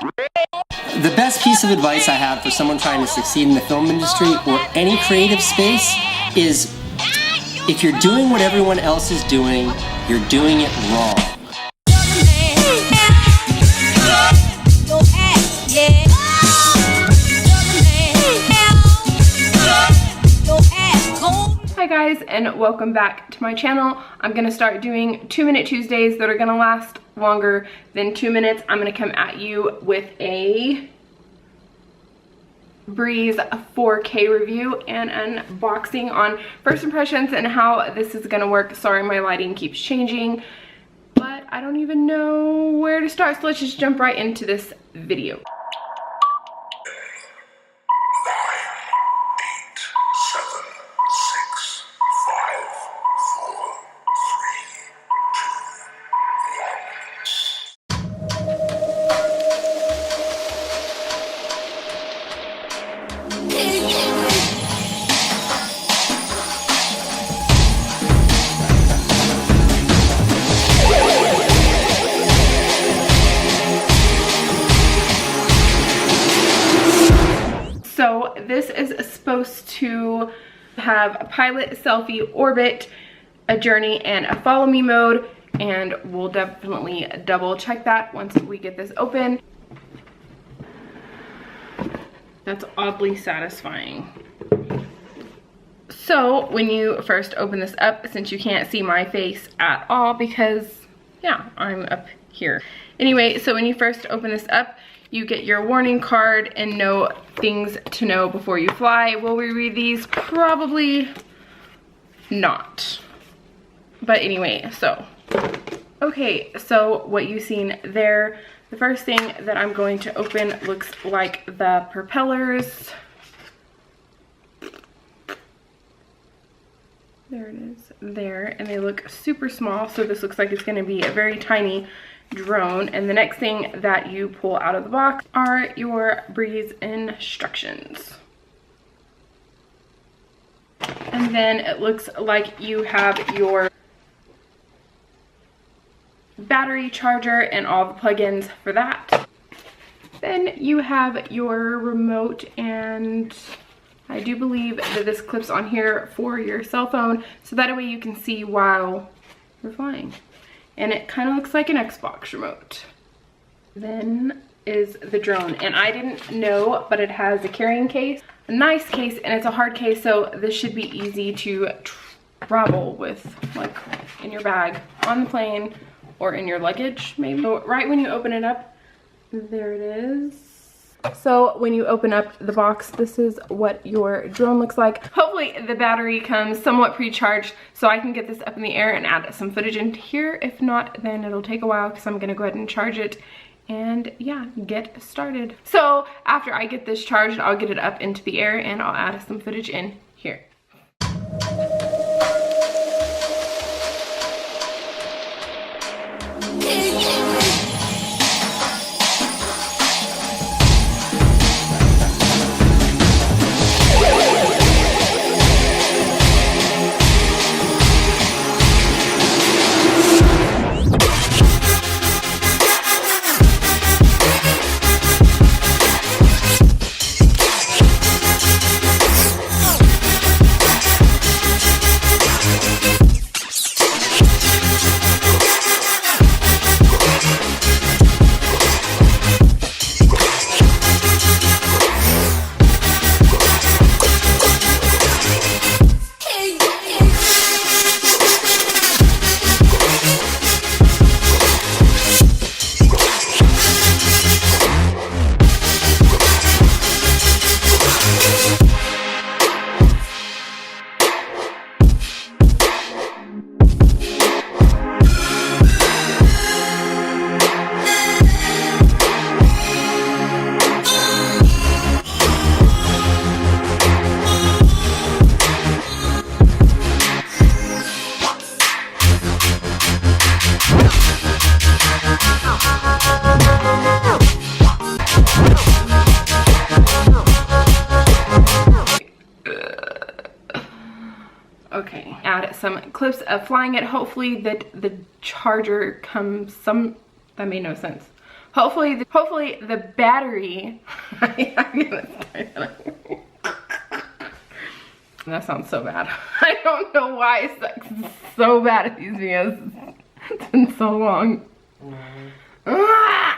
The best piece of advice I have for someone trying to succeed in the film industry or any creative space is if you're doing what everyone else is doing, you're doing it wrong. Hi guys, and welcome back to my channel. I'm gonna start doing 2-minute Tuesdays that are gonna last longer than 2 minutes. I'm gonna come at you with a Breeze 4K review and unboxing on first impressions and how this is gonna work. Sorry, my lighting keeps changing, but I don't even know where to start, so let's just jump right into this video. So this is supposed to have a pilot, selfie, orbit, a journey, and a follow me mode, and we'll definitely double check that once we get this open. That's oddly satisfying. So when you first open this up, since you can't see my face at all because, yeah, I'm up here. Anyway, so when you first open this up, you get your warning card and know things to know before you fly. Will we read these? Probably not. But anyway, so. Okay, so what you've seen there, the first thing that I'm going to open looks like the propellers. There it is, there, and they look super small, so this looks like it's gonna be a very tiny drone. And the next thing that you pull out of the box are your Breeze instructions. And then it looks like you have your battery charger and all the plugins for that. Then you have your remote, and I do believe that this clips on here for your cell phone, so that way you can see while you're flying. And it kind of looks like an Xbox remote. Then is the drone, and I didn't know, but it has a carrying case, a nice case, and it's a hard case, so this should be easy to travel with, like in your bag, on the plane, or in your luggage maybe. So right when you open it up, there it is. So when you open up the box, this is what your drone looks like. Hopefully the battery comes somewhat pre-charged so I can get this up in the air and add some footage into here. If not, then it'll take a while because I'm gonna go ahead and charge it and, yeah, get started. So after I get this charged, I'll get it up into the air and I'll add some footage in here. Okay, add some clips of flying it. Hopefully that the charger comes that made no sense. Hopefully the battery, that sounds so bad. I don't know why sex is so bad at these videos. It's been so long. Ah!